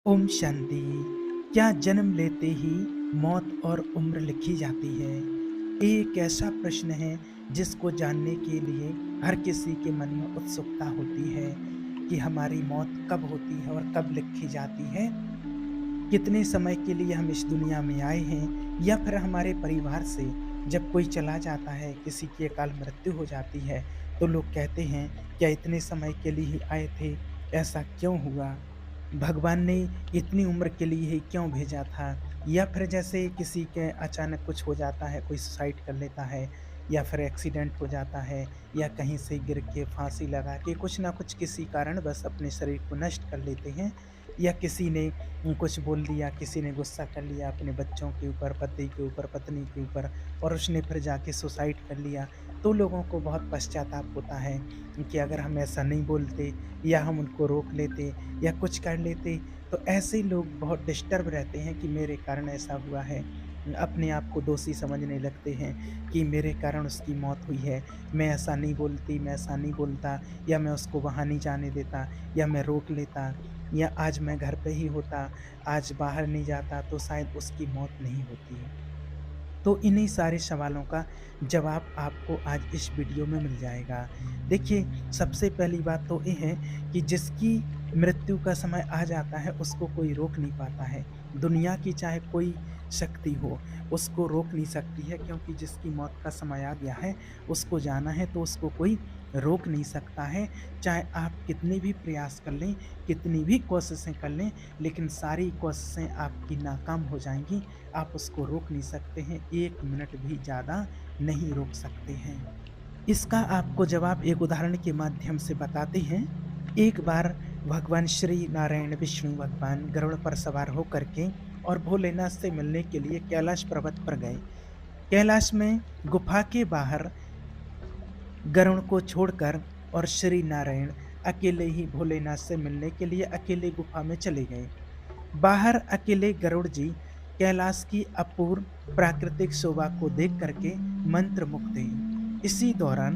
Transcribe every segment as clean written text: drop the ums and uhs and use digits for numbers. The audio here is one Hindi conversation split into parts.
ओम शांति। क्या जन्म लेते ही मौत और उम्र लिखी जाती है? ये एक ऐसा प्रश्न है जिसको जानने के लिए हर किसी के मन में उत्सुकता होती है कि हमारी मौत कब होती है और कब लिखी जाती है। कितने समय के लिए हम इस दुनिया में आए हैं, या फिर हमारे परिवार से जब कोई चला जाता है, किसी की अकाल मृत्यु हो जाती है, तो लोग कहते हैं, क्या इतने समय के लिए ही आए थे? ऐसा क्यों हुआ? भगवान ने इतनी उम्र के लिए ही क्यों भेजा था? या फिर जैसे किसी के अचानक कुछ हो जाता है, कोई सुसाइड कर लेता है, या फिर एक्सीडेंट हो जाता है, या कहीं से गिर के फांसी लगा के कुछ ना कुछ किसी कारण बस अपने शरीर को नष्ट कर लेते हैं, या किसी ने कुछ बोल दिया, किसी ने गुस्सा कर लिया अपने बच्चों के ऊपर, पति के ऊपर, पत्नी के ऊपर, और उसने फिर जाके सुसाइड कर लिया। तो लोगों को बहुत पश्चाताप होता है कि अगर हम ऐसा नहीं बोलते, या हम उनको रोक लेते, या कुछ कर लेते, तो ऐसे लोग बहुत डिस्टर्ब रहते हैं कि मेरे कारण ऐसा हुआ है। अपने आप को दोषी समझने लगते हैं कि मेरे कारण उसकी मौत हुई है, मैं ऐसा नहीं बोलती, मैं ऐसा नहीं बोलता, या मैं उसको वहाँ नहीं जाने देता, या मैं रोक लेता, या आज मैं घर पे ही होता, आज बाहर नहीं जाता, तो शायद उसकी मौत नहीं होती। तो इन्हीं सारे सवालों का जवाब आपको आज इस वीडियो में मिल जाएगा। देखिए, सबसे पहली बात तो ये है कि जिसकी मृत्यु का समय आ जाता है, उसको कोई रोक नहीं पाता है। दुनिया की चाहे कोई शक्ति हो, उसको रोक नहीं सकती है, क्योंकि जिसकी मौत का समय आ गया है, उसको जाना है, तो उसको कोई रोक नहीं सकता है। चाहे आप कितने भी प्रयास कर लें, कितनी भी कोशिशें कर लें, लेकिन सारी कोशिशें आपकी नाकाम हो जाएँगी। आप उसको रोक नहीं सकते हैं, 1 मिनट भी ज़्यादा नहीं रोक सकते हैं। इसका आपको जवाब एक उदाहरण के माध्यम से बताते हैं। एक बार भगवान श्री नारायण विष्णु भगवान गरुड़ पर सवार होकर के और भोलेनाथ से मिलने के लिए कैलाश पर्वत पर गए। कैलाश में गुफा के बाहर गरुड़ को छोड़कर और श्री नारायण अकेले ही भोलेनाथ से मिलने के लिए अकेले गुफा में चले गए। बाहर अकेले गरुड़ जी कैलाश की अपूर्व प्राकृतिक शोभा को देख करके मंत्रमुग्ध थे। इसी दौरान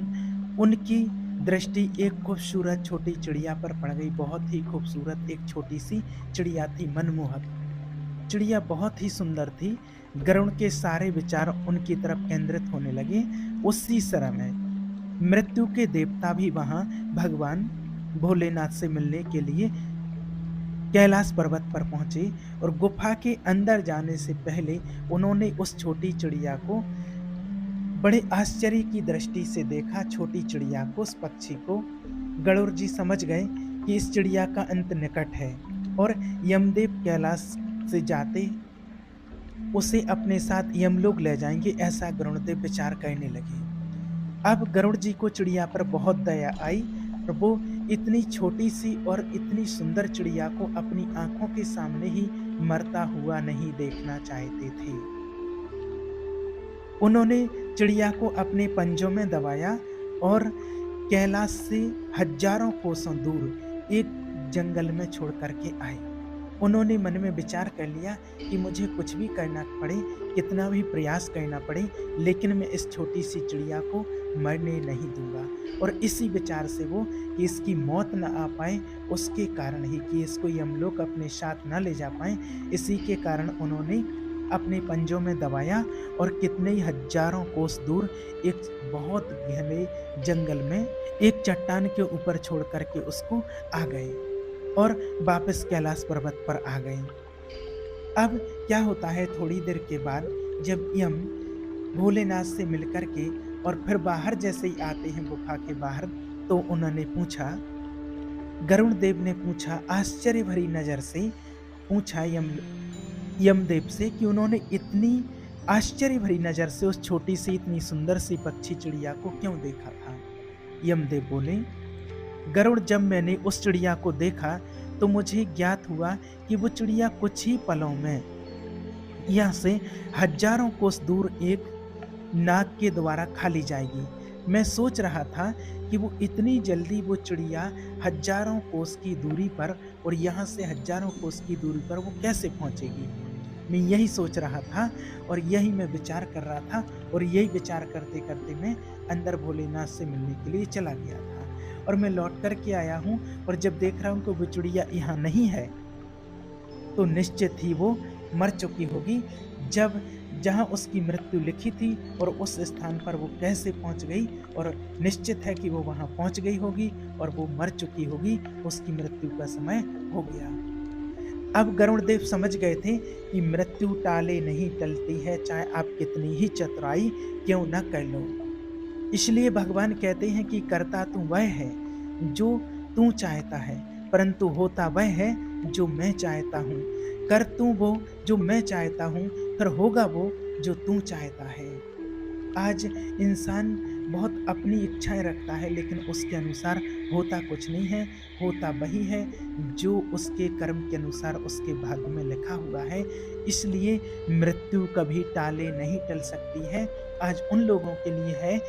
उनकी दृष्टि एक खूबसूरत छोटी चिड़िया पर पड़ गई। बहुत ही खूबसूरत एक छोटी सी चिड़िया थी, मनमोहक चिड़िया, बहुत ही सुंदर थी। गरुड़ के सारे विचार उनकी तरफ केंद्रित होने लगे। उसी समय मृत्यु के देवता भी वहां भगवान भोलेनाथ से मिलने के लिए कैलाश पर्वत पर पहुंचे, और गुफा के अंदर जाने से पहले उन्होंने उस छोटी चिड़िया को बड़े आश्चर्य की दृष्टि से देखा। छोटी चिड़िया को, उस पक्षी को गरुड़ जी समझ गए कि इस चिड़िया का अंत निकट है, और यमदेव कैलाश से जाते उसे अपने साथ यमलोक ले जाएंगे, ऐसा गरुड़देव विचार करने लगे। अब गरुड़ जी को चिड़िया पर बहुत दया आई, और वो इतनी छोटी-सी और इतनी सुंदर चिड़िया को अपनी आँखों के सामने ही मरता हुआ नहीं देखना चाहते थे। उन्होंने चिड़िया को अपने पंजों में दबाया और कैलाश से हजारों कोसों दूर एक जंगल में छोड़ कर के आए। उन्होंने मन में विचार कर लिया कि मुझे कुछ भी करना पड़े, कितना भी प्रयास करना पड़े, लेकिन मैं इस छोटी-सी चिड़िया को मरने नहीं दूँगा। और इसी विचार से वो कि इसकी मौत ना आ पाए, उसके कारण ही कि इसको यमलोक अपने साथ ना ले जा पाएँ, इसी के कारण उन्होंने अपने पंजों में दबाया, और कितने ही हजारों कोस दूर एक बहुत घने जंगल में एक चट्टान के ऊपर छोड़ कर के उसको आ गए, और वापस कैलाश पर्वत पर आ गए। अब क्या होता है, थोड़ी देर के बाद जब यम भोलेनाथ से मिलकर के और फिर बाहर जैसे ही आते हैं गुफा के बाहर, तो उन्होंने पूछा, गरुड़ देव ने पूछा, आश्चर्य भरी नज़र से पूछा यमदेव से कि उन्होंने इतनी आश्चर्य भरी नज़र से उस छोटी-सी इतनी सुंदर सी पक्षी चिड़िया को क्यों देखा था? यमदेव बोले, गरुड़, जब मैंने उस चिड़िया को देखा, तो मुझे ज्ञात हुआ कि वो चिड़िया कुछ ही पलों में यहाँ से हजारों कोस दूर एक नाग के द्वारा खा ली जाएगी। मैं सोच रहा था कि वो इतनी जल्दी वो चिड़िया हजारों कोस की दूरी पर, और यहाँ से हजारों कोस की दूरी पर वो कैसे पहुँचेगी? मैं यही सोच रहा था, और यही मैं विचार कर रहा था, और यही विचार करते-करते मैं अंदर भोलेनाथ से मिलने के लिए चला गया था। और मैं लौट कर के आया हूँ, और जब देख रहा हूँ कि वो चिड़िया यहाँ नहीं है, तो निश्चित ही वो मर चुकी होगी। जब जहाँ उसकी मृत्यु लिखी थी और उस स्थान पर वो कैसे पहुँच गई, और निश्चित है कि वो वहाँ पहुँच गई होगी और वो मर चुकी होगी, उसकी मृत्यु का समय हो गया। अब गरुड़देव समझ गए थे कि मृत्यु टाले नहीं टलती है, चाहे आप कितनी ही चतुराई क्यों न कर लो। इसलिए भगवान कहते हैं कि करता तू वह है जो तू चाहता है, परंतु होता वह है जो मैं चाहता हूँ। कर तू वो जो मैं चाहता हूँ, फिर होगा वो जो तू चाहता है। आज इंसान बहुत अपनी इच्छाएं रखता है, लेकिन उसके अनुसार होता कुछ नहीं है। होता वही है जो उसके कर्म के अनुसार उसके भाग्य में लिखा हुआ है। इसलिए मृत्यु कभी टाले नहीं टल सकती है। आज उन लोगों के लिए है,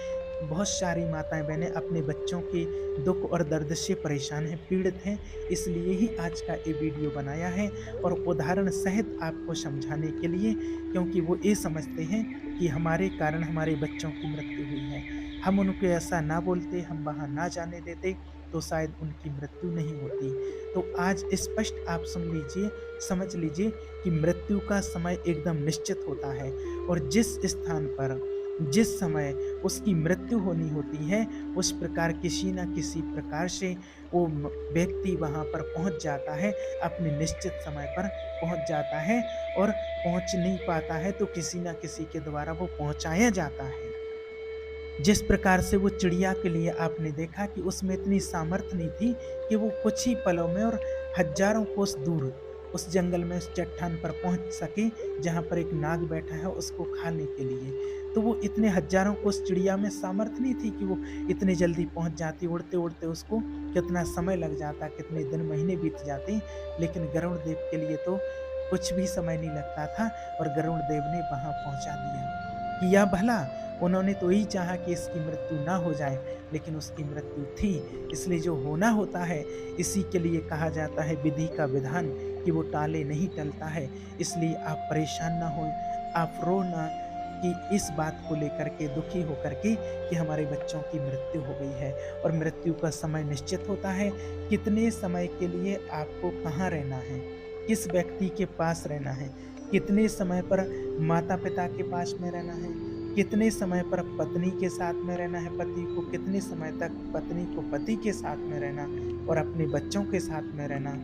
बहुत सारी माताएं बहनें अपने बच्चों के दुख और दर्द से परेशान हैं, पीड़ित हैं। इसलिए ही आज का ये वीडियो बनाया है, और उदाहरण सहित आपको समझाने के लिए, क्योंकि वो ये समझते हैं कि हमारे कारण हमारे बच्चों की मृत्यु हुई है। हम उनको ऐसा ना बोलते, हम वहाँ ना जाने देते, तो शायद उनकी मृत्यु नहीं होती। तो आज स्पष्ट आप सुन लीजिए, समझ लीजिए कि मृत्यु का समय एकदम निश्चित होता है, और जिस स्थान पर जिस समय उसकी मृत्यु होनी होती है, उस प्रकार किसी न किसी प्रकार से वो व्यक्ति वहाँ पर पहुँच जाता है, अपने निश्चित समय पर पहुँच जाता है, और पहुँच नहीं पाता है तो किसी न किसी के द्वारा वो पहुँचाया जाता है। जिस प्रकार से वो चिड़िया के लिए आपने देखा कि उसमें इतनी सामर्थ्य नहीं थी कि वो कुछ ही पलों में और हजारों कोस दूर उस जंगल में उस चट्टान पर पहुंच सके, जहां पर एक नाग बैठा है उसको खाने के लिए। तो वो इतने हजारों कोस चिड़िया में सामर्थ्य नहीं थी कि वो इतने जल्दी पहुंच जाती। उड़ते उड़ते उसको कितना समय लग जाता, कितने दिन महीने बीत जाते। लेकिन गरुड़ देव के लिए तो कुछ भी समय नहीं लगता था, और गरुड़ देव ने वहां पहुंचा दिया। किया भला, उन्होंने तो यही चाहा कि इसकी मृत्यु ना हो जाए, लेकिन उसकी मृत्यु थी। इसलिए जो होना होता है, इसी के लिए कहा जाता है विधि का विधान, कि वो टाले नहीं टलता है। इसलिए आप परेशान ना हो, आप रो ना कि इस बात को लेकर के दुखी होकर के कि हमारे बच्चों की मृत्यु हो गई है। और मृत्यु का समय निश्चित होता है, कितने समय के लिए आपको कहाँ रहना है, किस व्यक्ति के पास रहना है, कितने समय पर माता पिता के पास में रहना है, कितने समय पर पत्नी के साथ में रहना है, पति को कितने समय तक पत्नी को पति के साथ में रहना, और अपने बच्चों के साथ में रहना,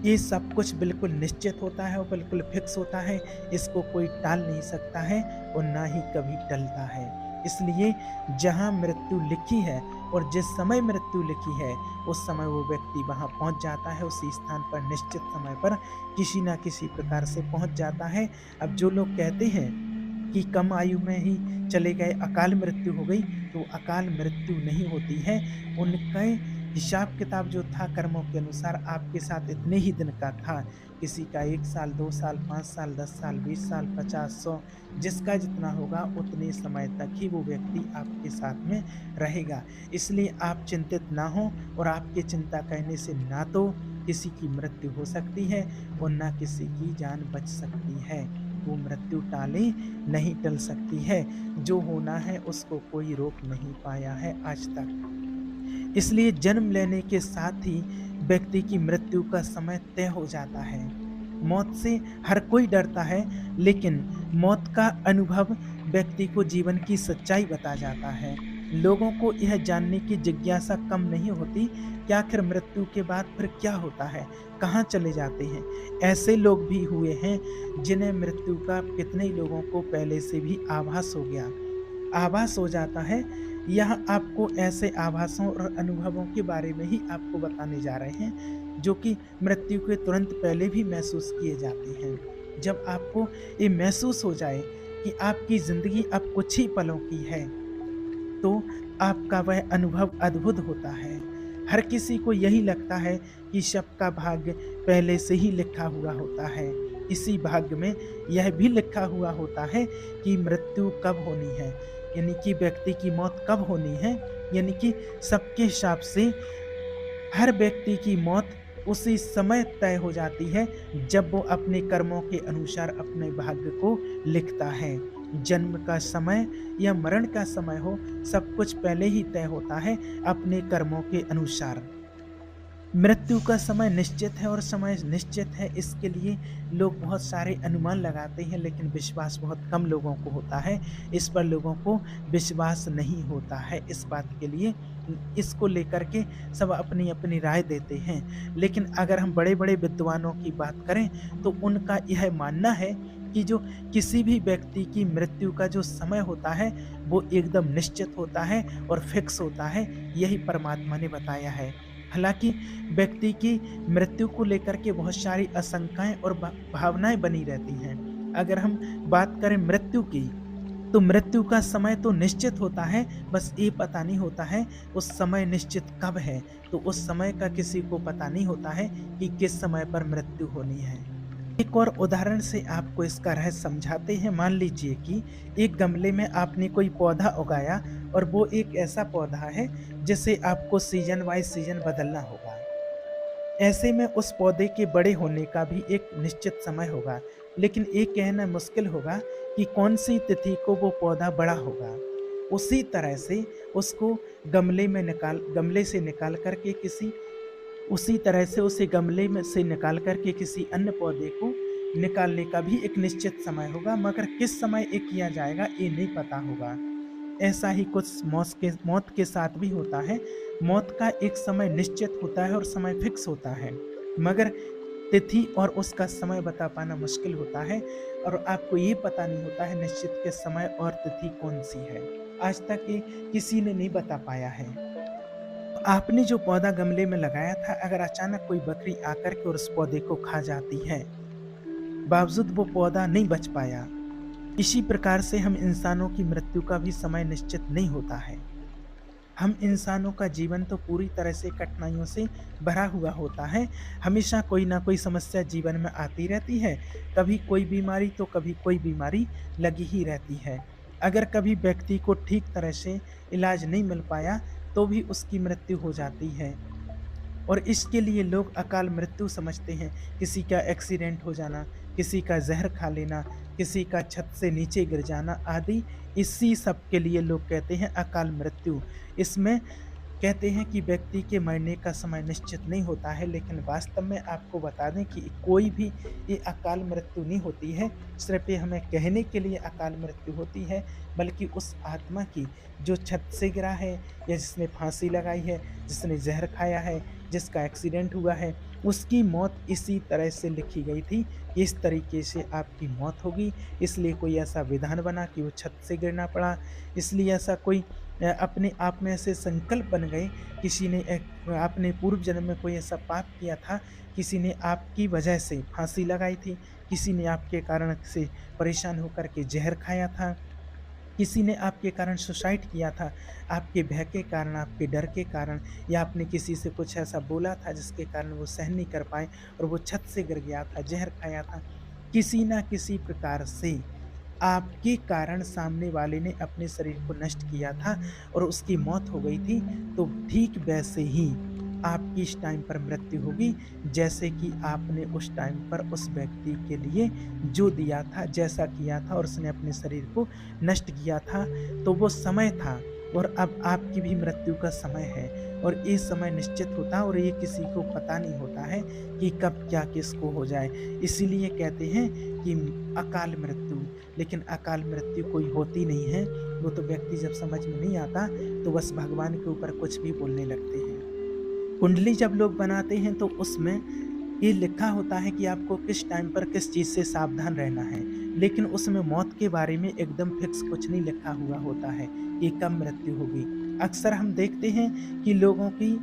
ये सब कुछ बिल्कुल निश्चित होता है और बिल्कुल फिक्स होता है। इसको कोई टाल नहीं सकता है, और ना ही कभी टलता है। इसलिए जहाँ मृत्यु लिखी है और जिस समय मृत्यु लिखी है, उस समय वो व्यक्ति वहाँ पहुँच जाता है, उसी स्थान पर निश्चित समय पर किसी ना किसी प्रकार से पहुँच जाता है। अब जो लोग कहते हैं कि कम आयु में ही चले गए, अकाल मृत्यु हो गई, तो अकाल मृत्यु नहीं होती है। उनके हिसाब किताब जो था कर्मों के अनुसार आपके साथ इतने ही दिन का था। किसी का 1 साल, 2 साल, 5 साल, 10 साल, 20 साल, 50, 100, जिसका जितना होगा उतने समय तक ही वो व्यक्ति आपके साथ में रहेगा। इसलिए आप चिंतित ना हो, और आपके चिंता करने से ना तो किसी की मृत्यु हो सकती है और ना किसी की जान बच सकती है। वो मृत्यु टाले नहीं टल सकती है। जो होना है उसको कोई रोक नहीं पाया है आज तक। इसलिए जन्म लेने के साथ ही व्यक्ति की मृत्यु का समय तय हो जाता है। मौत से हर कोई डरता है, लेकिन मौत का अनुभव व्यक्ति को जीवन की सच्चाई बता जाता है। लोगों को यह जानने की जिज्ञासा कम नहीं होती कि आखिर मृत्यु के बाद फिर क्या होता है, कहाँ चले जाते हैं। ऐसे लोग भी हुए हैं जिन्हें मृत्यु का कितने लोगों को पहले से भी आभास हो गया, आभास हो जाता है। यह आपको ऐसे आभासों और अनुभवों के बारे में ही आपको बताने जा रहे हैं, जो कि मृत्यु के तुरंत पहले भी महसूस किए जाते हैं। जब आपको ये महसूस हो जाए कि आपकी ज़िंदगी अब कुछ ही पलों की है, तो आपका वह अनुभव अद्भुत होता है। हर किसी को यही लगता है कि सबका भाग्य पहले से ही लिखा हुआ होता है। इसी भाग्य में यह भी लिखा हुआ होता है कि मृत्यु कब होनी है, यानी कि व्यक्ति की मौत कब होनी है। यानी कि सबके हिसाब से हर व्यक्ति की मौत उसी समय तय हो जाती है, जब वो अपने कर्मों के अनुसार अपने भाग्य को लिखता है। जन्म का समय या मरण का समय हो, सब कुछ पहले ही तय होता है अपने कर्मों के अनुसार। मृत्यु का समय निश्चित है और समय निश्चित है, इसके लिए लोग बहुत सारे अनुमान लगाते हैं, लेकिन विश्वास बहुत कम लोगों को होता है। इस पर लोगों को विश्वास नहीं होता है। इस बात के लिए इसको लेकर के सब अपनी-अपनी राय देते हैं। लेकिन अगर हम बड़े-बड़े विद्वानों की बात करें, तो उनका यह मानना है कि जो किसी भी व्यक्ति की मृत्यु का जो समय होता है, वो एकदम निश्चित होता है और फिक्स होता है। यही परमात्मा ने बताया है। हालाँकि व्यक्ति की मृत्यु को लेकर के बहुत सारी आशंकाएँ और भावनाएँ बनी रहती हैं। अगर हम बात करें मृत्यु की, तो मृत्यु का समय तो निश्चित होता है, बस ये पता नहीं होता है उस समय निश्चित कब है। तो उस समय का किसी को पता नहीं होता है कि किस समय पर मृत्यु होनी है। एक और उदाहरण से आपको इसका रहस्य समझाते हैं। मान लीजिए कि एक गमले में आपने कोई पौधा उगाया और वो एक ऐसा पौधा है जिसे आपको सीज़न वाइज़ सीज़न बदलना होगा। ऐसे में उस पौधे के बड़े होने का भी एक निश्चित समय होगा, लेकिन ये कहना मुश्किल होगा कि कौन-सी तिथि को वो पौधा बड़ा होगा। उसी तरह से उसको गमले से निकाल कर के उसी तरह से उसे गमले में से निकाल कर के किसी अन्य पौधे को निकालने का भी एक निश्चित समय होगा, मगर किस समय ये किया जाएगा ये नहीं पता होगा। ऐसा ही कुछ मौत के साथ भी होता है। मौत का एक समय निश्चित होता है और समय फिक्स होता है, मगर तिथि और उसका समय बता पाना मुश्किल होता है और आपको ये पता नहीं होता है निश्चित के समय और तिथि कौन-सी है। आज तक ये किसी ने नहीं बता पाया है। आपने जो पौधा गमले में लगाया था, अगर अचानक कोई बकरी आकर के और उस पौधे को खा जाती है, बावजूद वो पौधा नहीं बच पाया। इसी प्रकार से हम इंसानों की मृत्यु का भी समय निश्चित नहीं होता है। हम इंसानों का जीवन तो पूरी तरह से कठिनाइयों से भरा हुआ होता है। हमेशा कोई ना कोई समस्या जीवन में आती रहती है। कभी कोई बीमारी तो कभी कोई बीमारी लगी ही रहती है। अगर कभी व्यक्ति को ठीक तरह से इलाज नहीं मिल पाया, तो भी उसकी मृत्यु हो जाती है। और इसके लिए लोग अकाल मृत्यु समझते हैं। किसी का एक्सीडेंट हो जाना, किसी का ज़हर खा लेना, किसी का छत से नीचे गिर जाना आदि, इसी सब के लिए लोग कहते हैं अकाल मृत्यु। इसमें कहते हैं कि व्यक्ति के मरने का समय निश्चित नहीं होता है, लेकिन वास्तव में आपको बता दें कि कोई भी ये अकाल मृत्यु नहीं होती है। सिर्फ़ ये हमें कहने के लिए अकाल मृत्यु होती है, बल्कि उस आत्मा की जो छत से गिरा है या जिसने फांसी लगाई है, जिसने ज़हर खाया है, जिसका एक्सीडेंट हुआ है, उसकी मौत इसी तरह से लिखी गई थी, इस तरीके से आपकी मौत होगी। इसलिए कोई ऐसा विधान बना कि वो छत से गिरना पड़ा, इसलिए ऐसा कोई अपने आप में ऐसे संकल्प बन गए। किसी ने अपने पूर्व जन्म में कोई ऐसा पाप किया था, किसी ने आपकी वजह से फांसी लगाई थी, किसी ने आपके कारण से परेशान होकर के ज़हर खाया था, किसी ने आपके कारण सुसाइड किया था, आपके भय के कारण, आपके डर के कारण, या आपने किसी से कुछ ऐसा बोला था जिसके कारण वो सहन नहीं कर पाए और वो छत से गिर गया था, ज़हर खाया था। किसी न किसी प्रकार से आपके कारण सामने वाले ने अपने शरीर को नष्ट किया था और उसकी मौत हो गई थी, तो ठीक वैसे ही आपकी इस टाइम पर मृत्यु होगी, जैसे कि आपने उस टाइम पर उस व्यक्ति के लिए जो दिया था, जैसा किया था और उसने अपने शरीर को नष्ट किया था, तो वो समय था और अब आपकी भी मृत्यु का समय है और ये समय निश्चित होता है और ये किसी को पता नहीं होता है कि कब क्या किसको हो जाए। इसीलिए कहते हैं कि अकाल मृत्यु, लेकिन अकाल मृत्यु कोई होती नहीं है। वो तो व्यक्ति जब समझ में नहीं आता, तो बस भगवान के ऊपर कुछ भी बोलने लगते हैं। कुंडली जब लोग बनाते हैं तो उसमें ये लिखा होता है कि आपको किस टाइम पर किस चीज़ से सावधान रहना है, लेकिन उसमें मौत के बारे में एकदम फिक्स कुछ नहीं लिखा हुआ होता है कि कब मृत्यु होगी। अक्सर हम देखते हैं कि लोगों की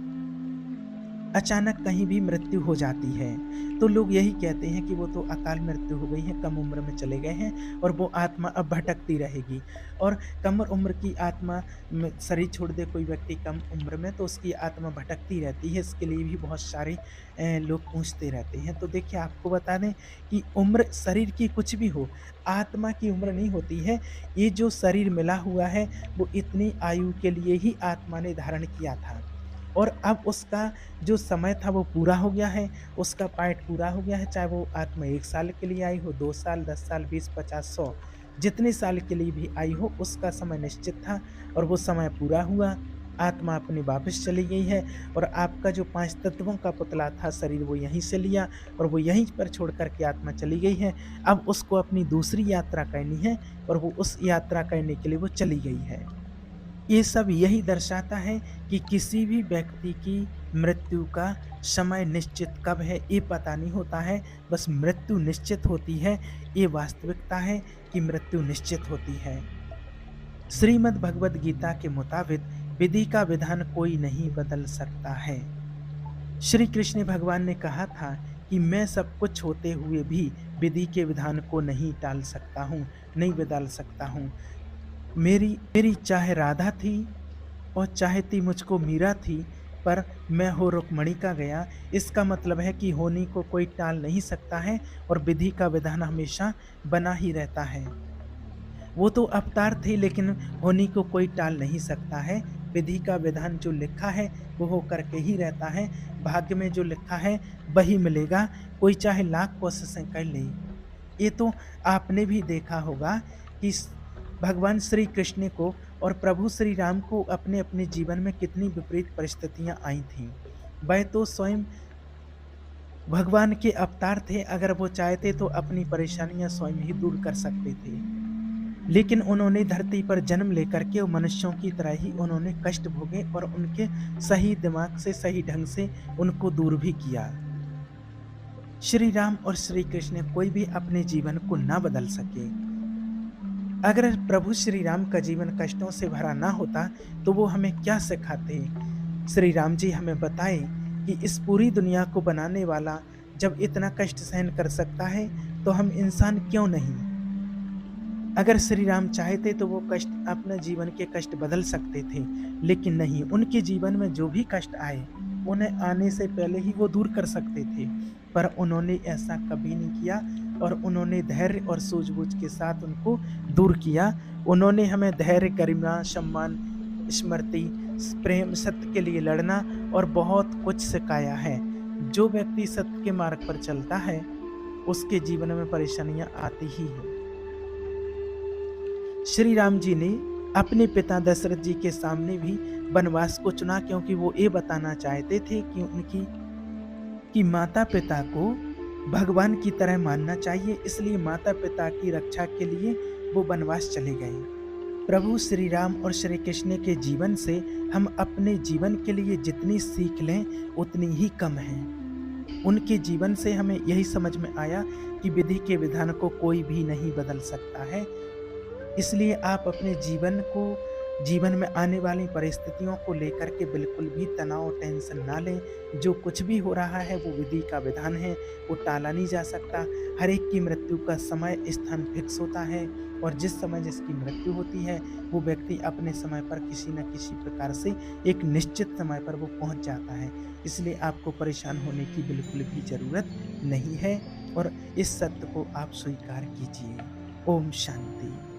अचानक कहीं भी मृत्यु हो जाती है, तो लोग यही कहते हैं कि वो तो अकाल मृत्यु हो गई है, कम उम्र में चले गए हैं और वो आत्मा अब भटकती रहेगी। और कम उम्र की आत्मा में शरीर छोड़ दे कोई व्यक्ति कम उम्र में, तो उसकी आत्मा भटकती रहती है। इसके लिए भी बहुत सारे लोग पूछते रहते हैं। तो देखिए, आपको बता दें कि उम्र शरीर की कुछ भी हो, आत्मा की उम्र नहीं होती है। ये जो शरीर मिला हुआ है, वो इतनी आयु के लिए ही आत्मा ने धारण किया था और अब उसका जो समय था वो पूरा हो गया है, उसका पार्ट पूरा हो गया है, चाहे वो आत्मा 1 साल के लिए आई हो, 2 साल, 10 साल, 20, 50, 100, जितने साल के लिए भी आई हो, उसका समय निश्चित था और वो समय पूरा हुआ। आत्मा अपनी वापस चली गई है और आपका जो 5 तत्वों का पुतला था शरीर वो यहीं से लिया और वो यहीं पर छोड़ कर के आत्मा चली गई है। अब उसको अपनी दूसरी यात्रा करनी है और वो उस यात्रा करने के लिए वो चली गई है। ये सब यही दर्शाता है कि किसी भी व्यक्ति की मृत्यु का समय निश्चित कब है ये पता नहीं होता है, बस मृत्यु निश्चित होती है, ये वास्तविकता है कि मृत्यु निश्चित होती है। श्रीमद् भगवद गीता के मुताबिक विधि का विधान कोई नहीं बदल सकता है। श्री कृष्ण भगवान ने कहा था कि मैं सब कुछ होते हुए भी विधि के विधान को नहीं टाल सकता हूँ, नहीं बदल सकता हूँ। मेरी मेरी चाहे राधा थी और चाहती मुझको मीरा थी, पर मैं हो रुक्मणी का गया। इसका मतलब है कि होनी को कोई टाल नहीं सकता है और विधि का विधान हमेशा बना ही रहता है। वो तो अवतार थे लेकिन होनी को कोई टाल नहीं सकता है। विधि का विधान जो लिखा है वो हो करके ही रहता है। भाग्य में जो लिखा है वही मिलेगा, कोई चाहे लाख कोशिशें कर ले। ये तो आपने भी देखा होगा कि भगवान श्री कृष्ण को और प्रभु श्री राम को अपने अपने जीवन में कितनी विपरीत परिस्थितियां आई थीं। वह तो स्वयं भगवान के अवतार थे, अगर वो चाहते तो अपनी परेशानियां स्वयं ही दूर कर सकते थे। लेकिन उन्होंने धरती पर जन्म लेकर के मनुष्यों की तरह ही उन्होंने कष्ट भोगे और उनके सही दिमाग से सही ढंग से उनको दूर भी किया। श्री राम और श्री कृष्ण कोई भी अपने जीवन को ना बदल सके। अगर प्रभु श्री राम का जीवन कष्टों से भरा ना होता तो वो हमें क्या सिखाते। श्री राम जी हमें बताए कि इस पूरी दुनिया को बनाने वाला जब इतना कष्ट सहन कर सकता है तो हम इंसान क्यों नहीं। अगर श्री राम चाहते तो वो कष्ट अपने जीवन के कष्ट बदल सकते थे, लेकिन नहीं, उनके जीवन में जो भी कष्ट आए उन्हें आने से पहले ही वो दूर कर सकते थे, पर उन्होंने ऐसा कभी नहीं किया और उन्होंने धैर्य और सूझबूझ के साथ उनको दूर किया। उन्होंने हमें धैर्य, गरिमा, सम्मान, स्मृति, प्रेम, सत्य के लिए लड़ना और बहुत कुछ सिखाया है। जो व्यक्ति सत्य के मार्ग पर चलता है उसके जीवन में परेशानियां आती ही हैं। श्री राम जी ने अपने पिता दशरथ जी के सामने भी वनवास को चुना, क्योंकि वो ये बताना चाहते थे कि माता पिता को भगवान की तरह मानना चाहिए, इसलिए माता पिता की रक्षा के लिए वो वनवास चले गए। प्रभु श्री राम और श्री कृष्ण के जीवन से हम अपने जीवन के लिए जितनी सीख लें उतनी ही कम है। उनके जीवन से हमें यही समझ में आया कि विधि के विधान को कोई भी नहीं बदल सकता है। इसलिए आप अपने जीवन में आने वाली परिस्थितियों को लेकर के बिल्कुल भी तनाव, टेंशन ना लें। जो कुछ भी हो रहा है वो विधि का विधान है, वो टाला नहीं जा सकता। हर एक की मृत्यु का समय, स्थान फिक्स होता है और जिस समय जिसकी मृत्यु होती है वो व्यक्ति अपने समय पर किसी न किसी प्रकार से एक निश्चित समय पर वो पहुंच जाता है। इसलिए आपको परेशान होने की बिल्कुल भी ज़रूरत नहीं है और इस सत्य को आप स्वीकार कीजिए। ओम शांति।